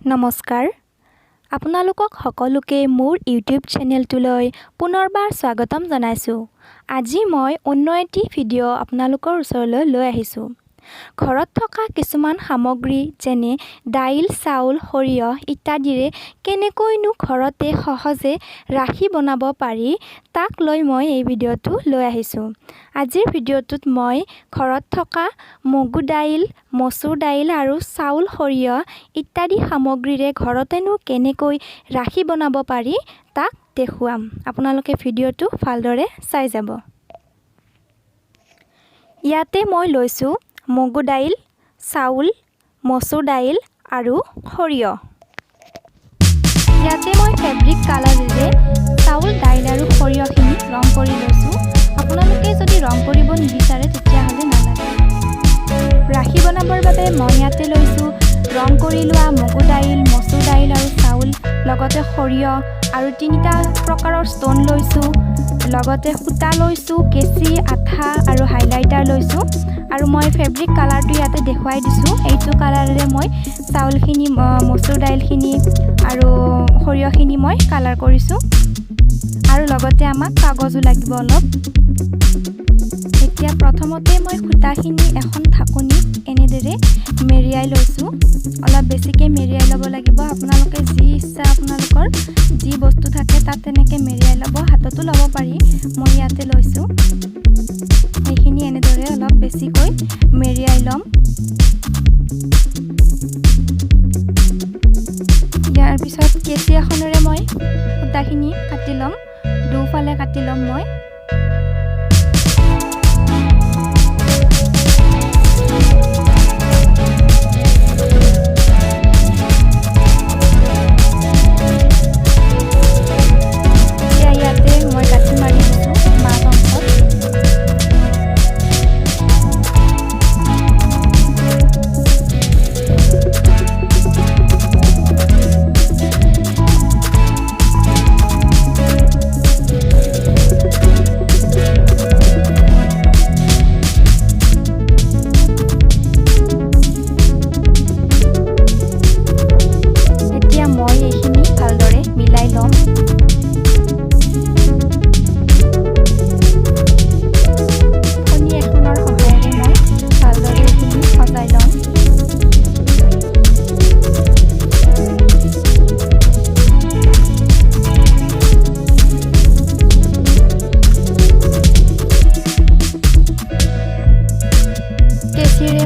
নমস্কাৰ আপোনালোকক সকলোকে মোৰ ইউটিউব চেনেলটোলৈ পুনৰবাৰ স্বাগতম জনাইছোঁ। আজি মই অন্য এটি ভিডিঅ' আপোনালোকৰ ওচৰলৈ লৈ আহিছোঁ। ঘৰত থকা কিছুমান সামগ্ৰী যেনে দাইল, চাউল, সৰিয়হ ইত্যাদিৰে কেনেকৈনো ঘৰতে সহজে ৰাখি বনাব পাৰি তাক লৈ মই এই ভিডিঅ'টো লৈ আহিছোঁ। আজিৰ ভিডিঅ'টোত মই ঘৰত থকা মগু দাইল, মচুৰ দাইল আৰু চাউল, সৰিয়হ ইত্যাদি সামগ্ৰীৰে ঘৰতেনো কেনেকৈ ৰাখি বনাব পাৰি তাক দেখুৱাম। আপোনালোকে ভিডিঅ'টো ভালদৰে চাই যাব। ইয়াতে মই লৈছোঁ মগু দাইল, চাউল, মচুৰ দাইল আৰু সৰিয়হ। ইয়াতে মই ফেব্ৰিক কালাৰেৰে চাউল, দাইল আৰু সৰিয়হখিনি ৰং কৰি লৈছোঁ। আপোনালোকে যদি ৰং কৰিব নিবিচাৰে তেতিয়াহ'লে নালাগে। ৰাখি বনাবৰ বাবে মই ইয়াতে লৈছোঁ ৰং কৰি লোৱা মগু দাইল, মচুৰ দাইল আৰু চাউল, লগতে সৰিয়হ আৰু 3টা প্ৰকাৰৰ ষ্ট'ন লৈছোঁ। লগতে সূতা লৈছোঁ, কেঁচি, আঠা আৰু হাইলাইটাৰ লৈছোঁ। আৰু মই ফেব্ৰিক কালাৰটো ইয়াতে দেখুৱাই দিছোঁ। এইটো কালাৰেৰে মই চাউলখিনি, মচুৰ দাইলখিনি আৰু সৰিয়হখিনি মই কালাৰ কৰিছোঁ। আৰু লগতে আমাক কাগজো লাগিব অলপ। এতিয়া প্ৰথমতে মই সূতাখিনি এখন ঢাকনিত এনেদৰে মেৰিয়াই লৈছোঁ। অলপ বেছিকৈ মেৰিয়াই ল'ব লাগিব। আপোনালোকে যি ইচ্ছা, আপোনালোকৰ যি বস্তু থাকে তাত তেনেকৈ মেৰিয়াই ল'ব। হাততো ল'ব পাৰি। মই ইয়াতে লৈছোঁ। সেইখিনি এনেদৰে অলপ বেছিকৈ মেৰিয়াই ল'ম। ইয়াৰ পিছত কেঁচি এখনেৰে মই সূতাখিনি কাটি ল'ম। দুফালে কাটি ল'ম মই।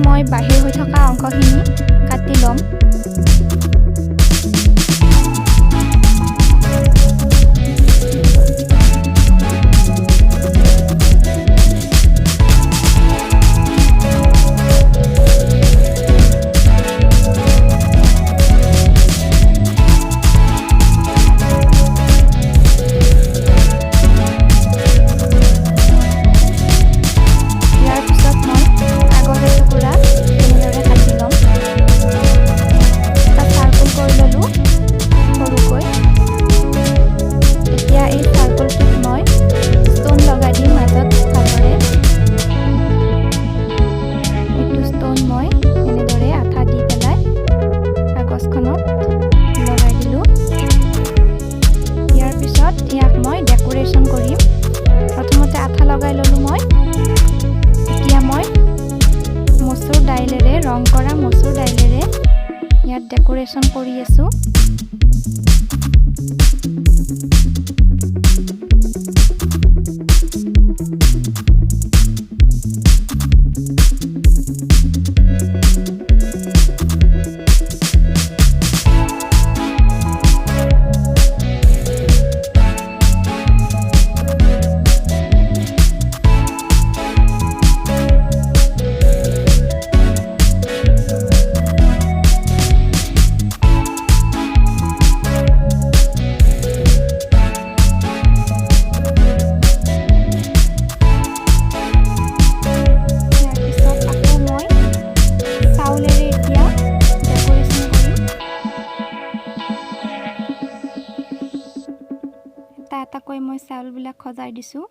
মই বাহিৰ হৈ থকা অংশখিনি কাটি ল'ম। ৰং কৰা মচুৰ দাইলেৰে ইয়াত ডেকোৰেশ্যন কৰি আছোঁ। এটাকৈ মই চাউলবিলাক সজাই দিছোঁ।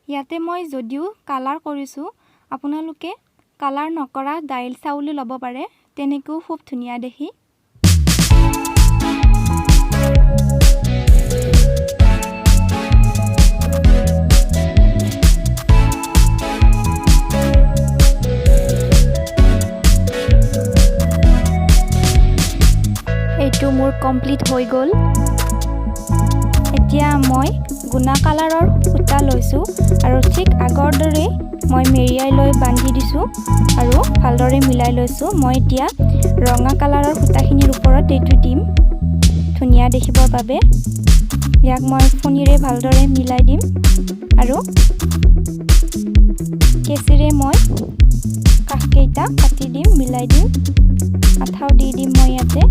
ইয়াতে মই যদিও কালাৰ কৰিছোঁ, আপোনালোকে কালাৰ নকৰা দাইল চাউলো ল'ব পাৰে, তেনেকৈও খুব ধুনীয়া দেখি। এইটো মোৰ কমপ্লিট হৈ গ'ল। এতিয়া মই গুণা কালাৰৰ সূতা লৈছোঁ আৰু ঠিক আগৰ দৰে মই মেৰিয়াই লৈ বান্ধি দিছোঁ আৰু ভালদৰে মিলাই লৈছোঁ। মই এতিয়া ৰঙা কালাৰৰ সূতাখিনিৰ ওপৰত এইটো দিম ধুনীয়া দেখিবৰ বাবে। ইয়াক মই ফণীৰে ভালদৰে মিলাই দিম আৰু কেঁচিৰে মই কাষকেইটা কাটি দিম, মিলাই দিম, আঠাও দি দিম মই ইয়াতে।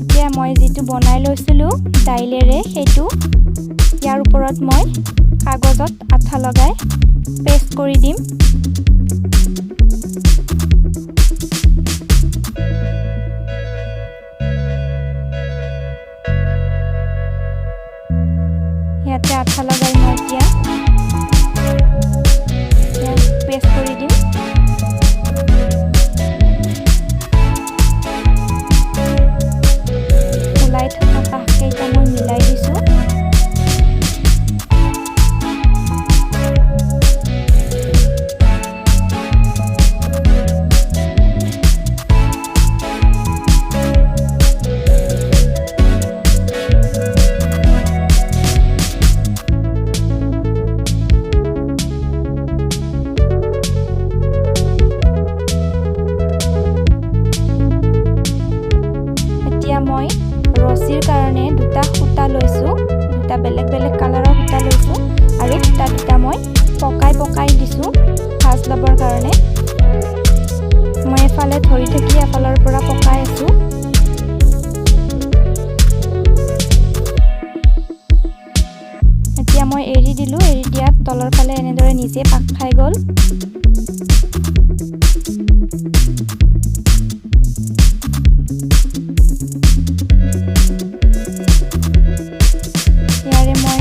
এতিয়া মই যিটো বনাই লৈছিলোঁ দাইলেৰে সেইটো ইয়াৰ ওপৰত মই কাগজত আঠা লগাই পেষ্ট কৰি দিম। ইয়াতে আঠা লগাই মই এতিয়া পেষ্ট কৰি দিম। ওলাই থকা কাষকেইটা মই মিলাই দিছোঁ। মই ৰছীৰ কাৰণে দুটা সূতা লৈছোঁ, দুটা বেলেগ বেলেগ কালাৰৰ সূতা লৈছোঁ আৰু দুটা মই পকাই দিছোঁ ভাঁজ ল'বৰ কাৰণে। মই এফালে ধৰি থাকি এফালৰ পৰা পকাই আছোঁ। এতিয়া মই এৰি দিলোঁ, এৰি দিয়াত তলৰ ফালে এনেদৰে নিজে পাক খাই গ'ল। ইয়াৰে মই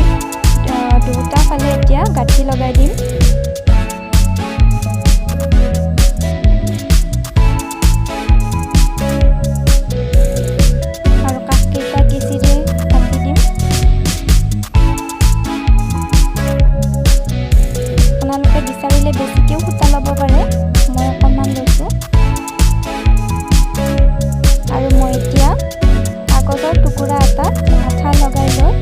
দুটা ফালে এতিয়া গাঁঠি লগাই দিম। আৰু কাষকেইটা কেঁচিৰে কাটি দিম। আপোনালোকে বিচাৰিলে বেছিকৈও সূতা ল'ব পাৰে, মই অকণমান লৈছোঁ। আৰু মই এতিয়া কাগজৰ টুকুৰা এটাত আঠা লগাই লৈ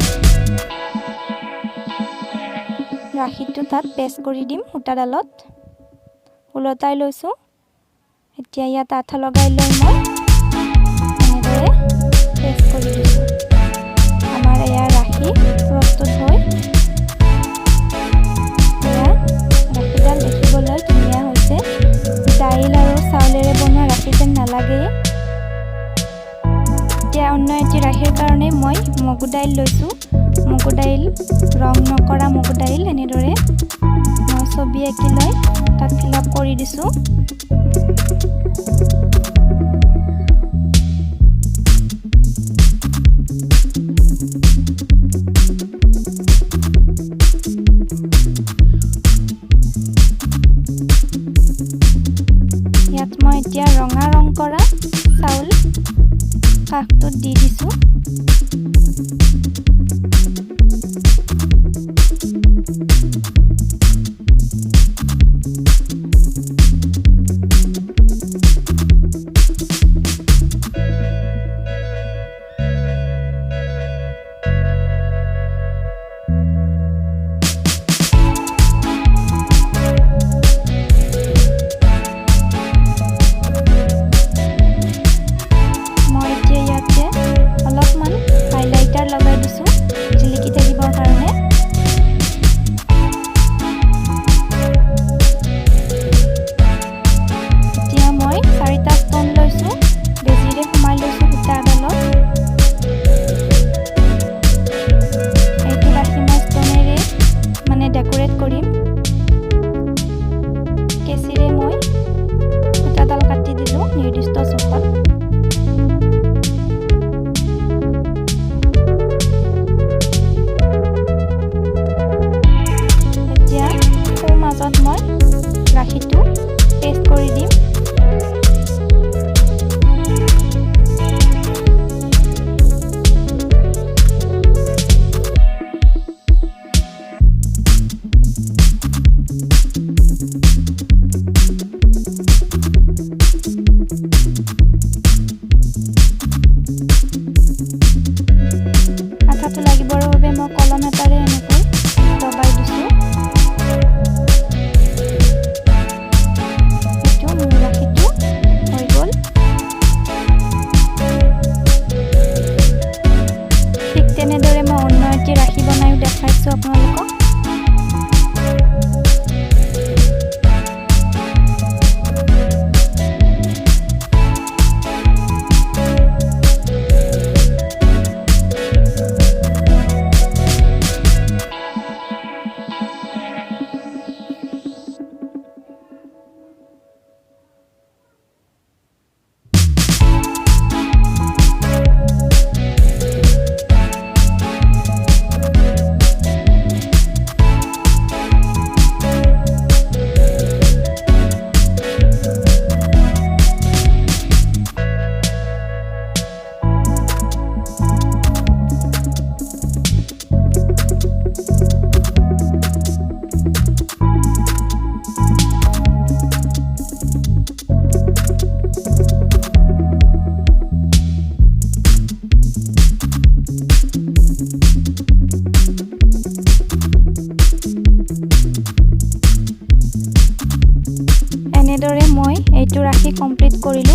ৰাখিটো তাত পেষ্ট কৰি দিম সূতাডালত। ওলটাই লৈছোঁ। এতিয়া ইয়াত আঠা লগাই লৈ মই এনেদৰে পেষ্ট কৰি দিছোঁ। আমাৰ এয়া ৰাখি প্ৰস্তুত হৈ এয়া ৰাখিডাল দেখিবলৈ ধুনীয়া হৈছে। দাইল আৰু চাউলেৰে বনোৱা ৰাখি যেন নালাগে। এতিয়া অন্য এটি ৰাখিৰ কাৰণে মই মগু দাইল লৈছোঁ। মগু দাইল ৰং নকৰা মগু দাইল এনেদৰে মই ছবি আঁকি লৈ তাত ফিল আপ কৰি দিছোঁ। ইয়াত মই এতিয়া ৰঙা ৰং কৰা চাউল কাষটোত দি দিছোঁ। মই এতিয়া ইয়াতে অলপমান হাইলাইটাৰ লগাই দিছোঁ। মই এইটো ৰাখি কমপ্লিট কৰিলো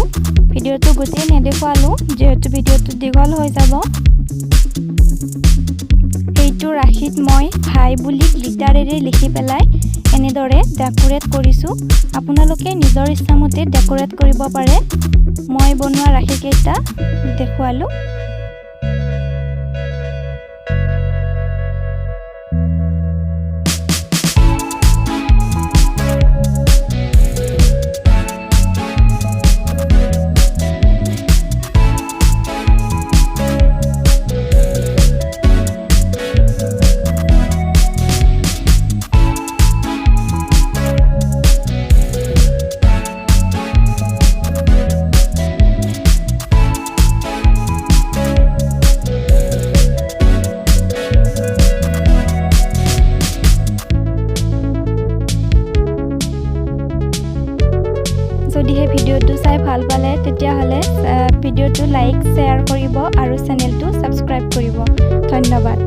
ভিডিওটো গোটেই নেদেখুৱালো যেহেতু ভিডিওটো দীঘল হৈ যাব এইটো ৰাখিত মই ভাই বুলি গ্লিটাৰেৰে লিখি পেলাই এনেদৰে ডেকোৰেট কৰিছো আপোনালোকে নিজৰ ইচ্ছামতে ডেকোৰেট কৰিব পাৰে মই বনোৱা ৰাখি কেইটা দেখুৱালো যদিহে ভিডিওটো চাই ভাল পালে তেতিয়াহলে ভিডিওটো লাইক শেয়াৰ কৰিব আৰু চেনেলটো সাবস্ক্ৰাইব কৰিব ধন্যবাদ